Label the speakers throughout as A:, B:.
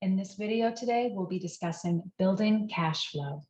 A: In this video today, we'll be discussing building cash flow.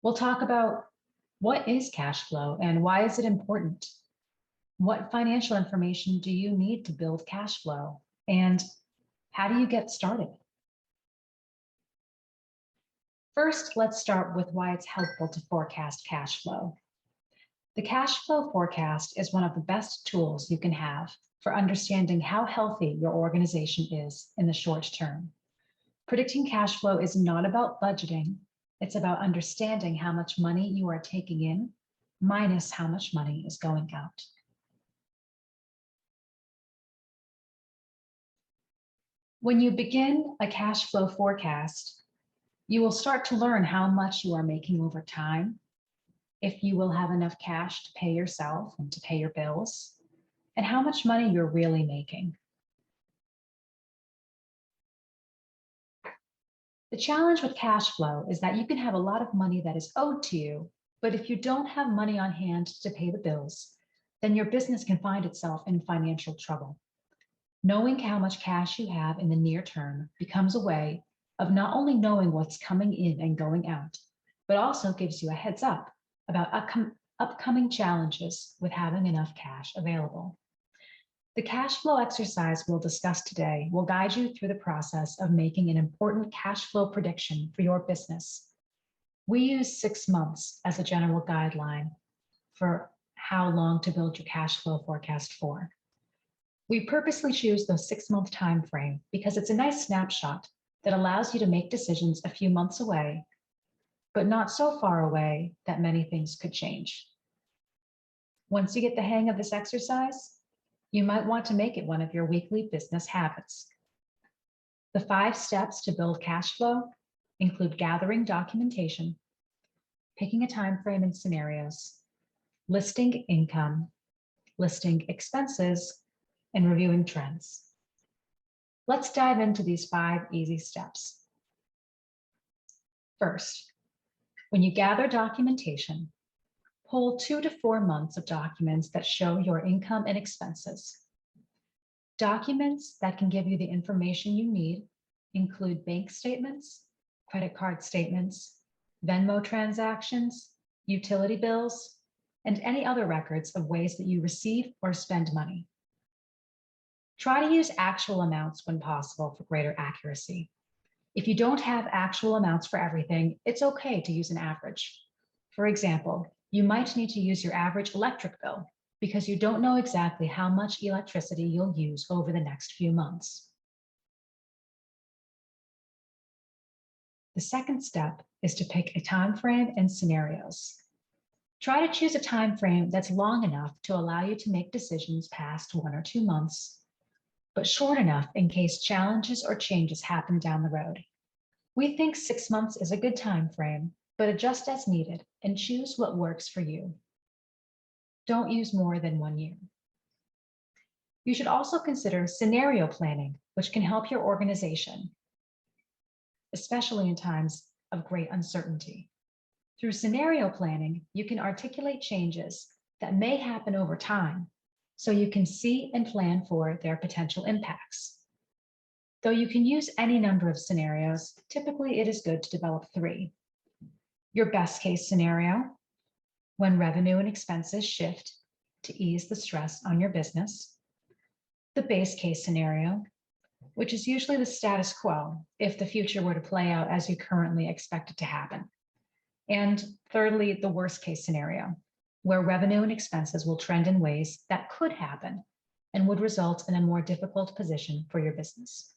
A: We'll talk about what is cash flow and why is it important? What financial information do you need to build cash flow? And how do you get started? First, let's start with why it's helpful to forecast cash flow. The cash flow forecast is one of the best tools you can have for understanding how healthy your organization is in the short term. Predicting cash flow is not about budgeting. It's about understanding how much money you are taking in minus how much money is going out. When you begin a cash flow forecast, you will start to learn how much you are making over time, if you will have enough cash to pay yourself and to pay your bills, and how much money you're really making. The challenge with cash flow is that you can have a lot of money that is owed to you, but if you don't have money on hand to pay the bills, then your business can find itself in financial trouble. Knowing how much cash you have in the near term becomes a way of not only knowing what's coming in and going out, but also gives you a heads up about upcoming challenges with having enough cash available. The cash flow exercise we'll discuss today will guide you through the process of making an important cash flow prediction for your business. We use 6 months as a general guideline for how long to build your cash flow forecast for. We purposely choose the 6-month time frame because it's a nice snapshot that allows you to make decisions a few months away, but not so far away that many things could change. Once you get the hang of this exercise, you might want to make it one of your weekly business habits. The 5 steps to build cash flow include gathering documentation, picking a time frame and scenarios, listing income, listing expenses, and reviewing trends. Let's dive into these 5 easy steps. First, when you gather documentation, pull 2 to 4 months of documents that show your income and expenses. Documents that can give you the information you need include bank statements, credit card statements, Venmo transactions, utility bills, and any other records of ways that you receive or spend money. Try to use actual amounts when possible for greater accuracy. If you don't have actual amounts for everything, it's okay to use an average. For example, you might need to use your average electric bill because you don't know exactly how much electricity you'll use over the next few months. The second step is to pick a time frame and scenarios. Try to choose a time frame that's long enough to allow you to make decisions past 1 or 2 months, but short enough in case challenges or changes happen down the road. We think 6 months is a good time frame, but adjust as needed and choose what works for you. Don't use more than 1 year. You should also consider scenario planning, which can help your organization, especially in times of great uncertainty. Through scenario planning, you can articulate changes that may happen over time, so you can see and plan for their potential impacts. Though you can use any number of scenarios, typically it is good to develop 3. Your best case scenario, when revenue and expenses shift to ease the stress on your business. The base case scenario, which is usually the status quo if the future were to play out as you currently expect it to happen. And thirdly, the worst case scenario, where revenue and expenses will trend in ways that could happen and would result in a more difficult position for your business.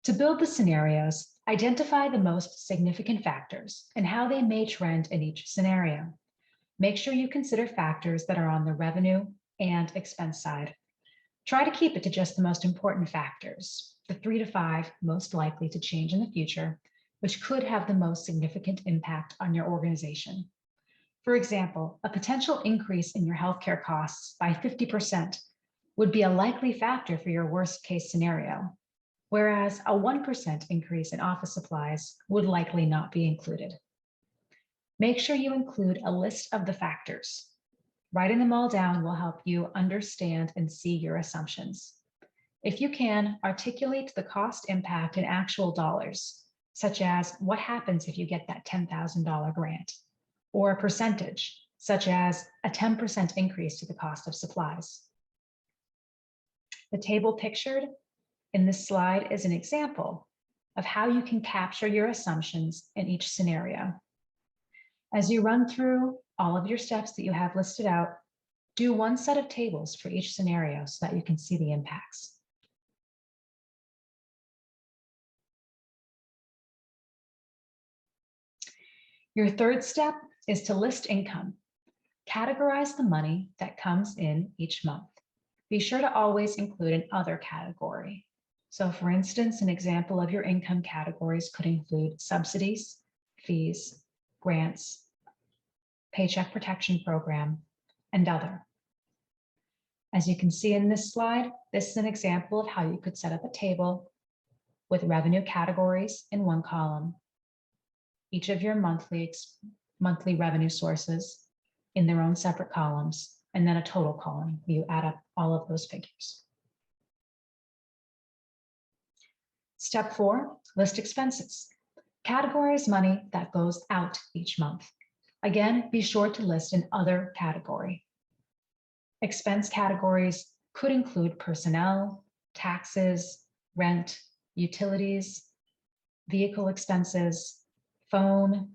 A: To build the scenarios, identify the most significant factors and how they may trend in each scenario. Make sure you consider factors that are on the revenue and expense side. Try to keep it to just the most important factors, the 3 to 5 most likely to change in the future, which could have the most significant impact on your organization. For example, a potential increase in your healthcare costs by 50% would be a likely factor for your worst case scenario, whereas a 1% increase in office supplies would likely not be included. Make sure you include a list of the factors. Writing them all down will help you understand and see your assumptions. If you can, articulate the cost impact in actual dollars, such as what happens if you get that $10,000 grant, or a percentage, such as a 10% increase to the cost of supplies. The table pictured in this slide is an example of how you can capture your assumptions in each scenario. As you run through all of your steps that you have listed out, do one set of tables for each scenario so that you can see the impacts. Your third step is to list income. Categorize the money that comes in each month. Be sure to always include an other category. So for instance, an example of your income categories could include subsidies, fees, grants, Paycheck Protection Program, and other. As you can see in this slide, this is an example of how you could set up a table with revenue categories in one column, each of your monthly revenue sources in their own separate columns, and then a total column. You add up all of those figures. Step 4, list expenses. Categorize money that goes out each month. Again, be sure to list an other category. Expense categories could include personnel, taxes, rent, utilities, vehicle expenses, phone,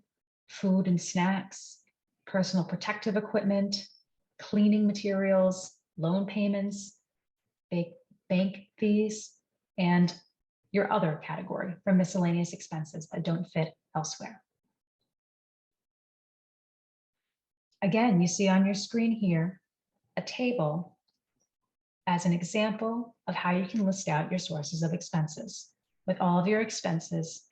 A: food and snacks, personal protective equipment, cleaning materials, loan payments, bank fees, and your other category for miscellaneous expenses that don't fit elsewhere. Again, you see on your screen here a table as an example of how you can list out your sources of expenses with all of your expenses,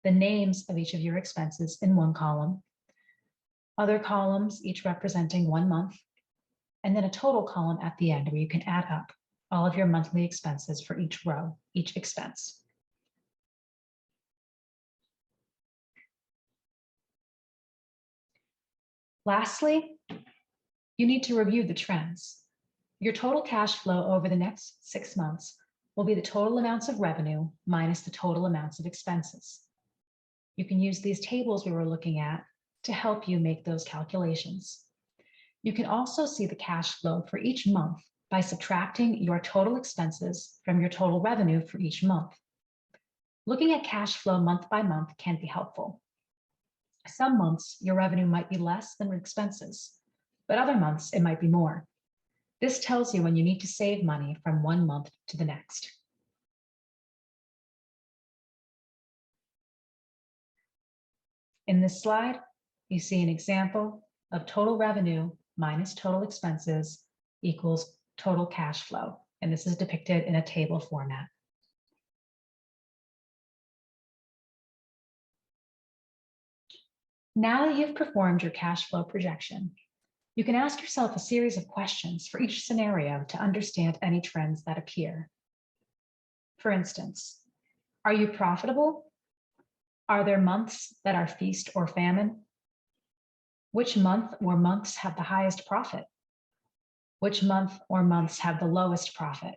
A: the names of each of your expenses in one column, other columns each representing 1 month, and then a total column at the end where you can add up all of your monthly expenses for each row, each expense. Lastly, you need to review the trends. Your total cash flow over the next 6 months will be the total amounts of revenue minus the total amounts of expenses. You can use these tables we were looking at to help you make those calculations. You can also see the cash flow for each month by subtracting your total expenses from your total revenue for each month. Looking at cash flow month by month can be helpful. Some months, your revenue might be less than expenses, but other months it might be more. This tells you when you need to save money from one month to the next. In this slide, you see an example of total revenue minus total expenses equals total cash flow, and this is depicted in a table format. Now that you've performed your cash flow projection, you can ask yourself a series of questions for each scenario to understand any trends that appear. For instance, are you profitable? Are there months that are feast or famine? Which month or months have the highest profit? Which month or months have the lowest profit?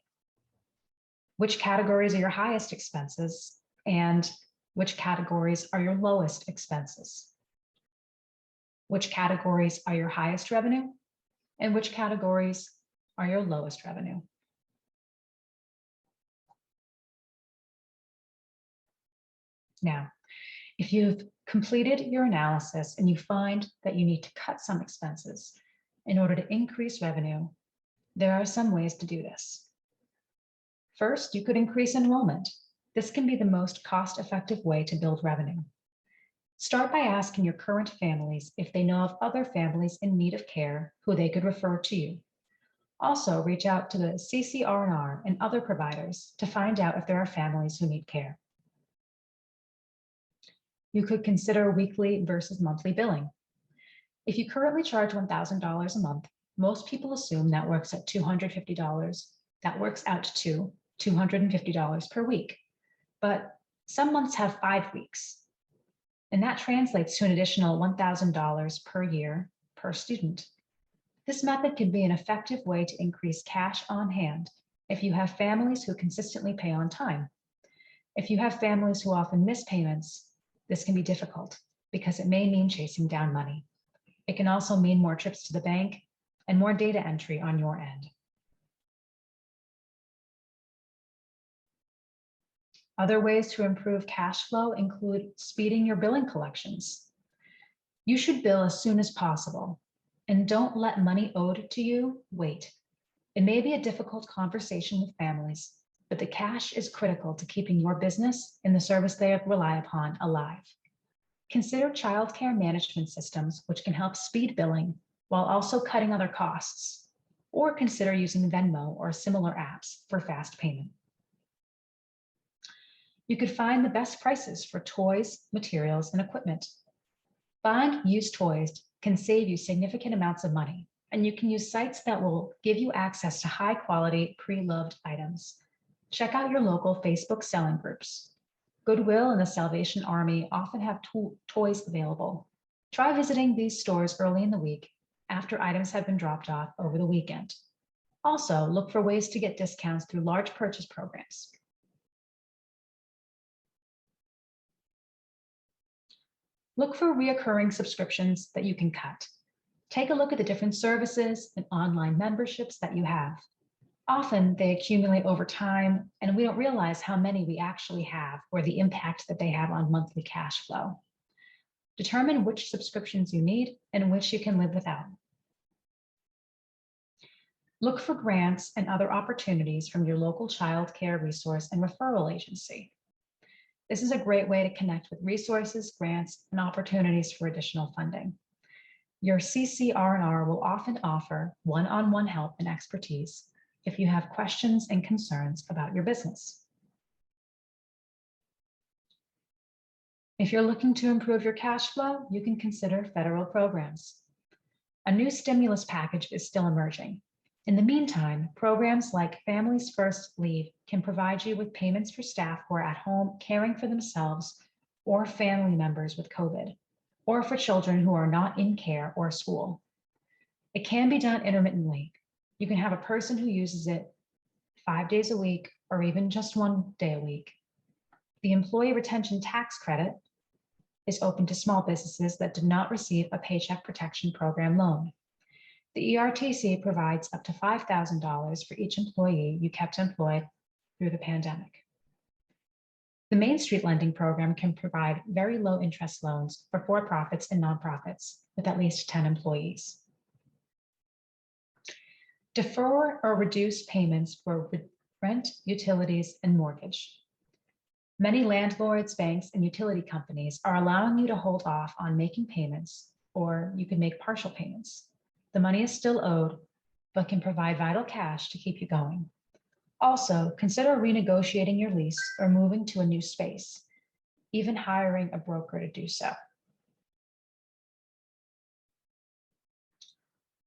A: Which categories are your highest expenses? And which categories are your lowest expenses? Which categories are your highest revenue? And which categories are your lowest revenue? Now, if you've completed your analysis and you find that you need to cut some expenses in order to increase revenue, there are some ways to do this. First, you could increase enrollment. This can be the most cost-effective way to build revenue. Start by asking your current families if they know of other families in need of care who they could refer to you. Also, reach out to the CCR&R and other providers to find out if there are families who need care. You could consider weekly versus monthly billing. If you currently charge $1,000 a month, most people assume that works at $250. That works out to $250 per week. But some months have 5 weeks. And that translates to an additional $1,000 per year per student. This method can be an effective way to increase cash on hand if you have families who consistently pay on time. If you have families who often miss payments, this can be difficult because it may mean chasing down money. It can also mean more trips to the bank and more data entry on your end. Other ways to improve cash flow include speeding your billing collections. You should bill as soon as possible, and don't let money owed to you wait. It may be a difficult conversation with families, but the cash is critical to keeping your business and the service they rely upon alive. Consider childcare management systems, which can help speed billing while also cutting other costs, or consider using Venmo or similar apps for fast payment. You could find the best prices for toys, materials, and equipment. Buying used toys can save you significant amounts of money, and you can use sites that will give you access to high-quality, pre-loved items. Check out your local Facebook selling groups. Goodwill and the Salvation Army often have toys available. Try visiting these stores early in the week after items have been dropped off over the weekend. Also, look for ways to get discounts through large purchase programs. Look for recurring subscriptions that you can cut. Take a look at the different services and online memberships that you have. Often they accumulate over time, and we don't realize how many we actually have or the impact that they have on monthly cash flow. Determine which subscriptions you need and which you can live without. Look for grants and other opportunities from your local child care resource and referral agency. This is a great way to connect with resources, grants, and opportunities for additional funding. Your CCR&R will often offer one-on-one help and expertise if you have questions and concerns about your business. If you're looking to improve your cash flow, you can consider federal programs. A new stimulus package is still emerging. In the meantime, programs like Families First Leave can provide you with payments for staff who are at home caring for themselves or family members with COVID, or for children who are not in care or school. It can be done intermittently. You can have a person who uses it 5 days a week or even just 1 day a week. The Employee Retention Tax Credit is open to small businesses that did not receive a Paycheck Protection Program loan. The ERTC provides up to $5,000 for each employee you kept employed through the pandemic. The Main Street Lending Program can provide very low interest loans for for-profits and nonprofits with at least 10 employees. Defer or reduce payments for rent, utilities, and mortgage. Many landlords, banks, and utility companies are allowing you to hold off on making payments, or you can make partial payments. The money is still owed, but can provide vital cash to keep you going. Also, consider renegotiating your lease or moving to a new space, even hiring a broker to do so.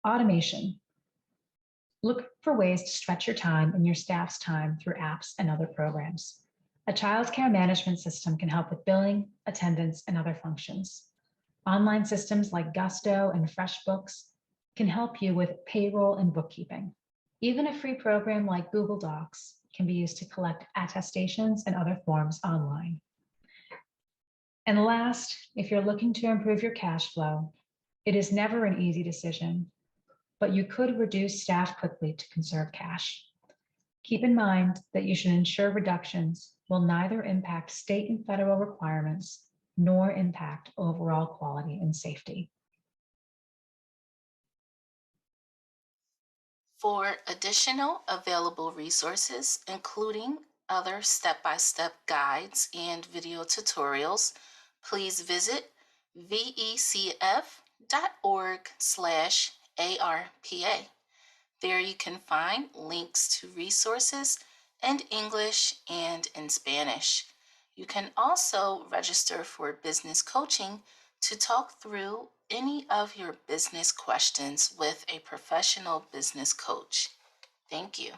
A: Automation. Look for ways to stretch your time and your staff's time through apps and other programs. A childcare management system can help with billing, attendance, and other functions. Online systems like Gusto and FreshBooks can help you with payroll and bookkeeping. Even a free program like Google Docs can be used to collect attestations and other forms online. And last, if you're looking to improve your cash flow, it is never an easy decision, but you could reduce staff quickly to conserve cash. Keep in mind that you should ensure reductions will neither impact state and federal requirements nor impact overall quality and safety.
B: For additional available resources, including other step-by-step guides and video tutorials, please visit vecf.org/ARPA. There you can find links to resources in English and in Spanish. You can also register for business coaching to talk through any of your business questions with a professional business coach. Thank you.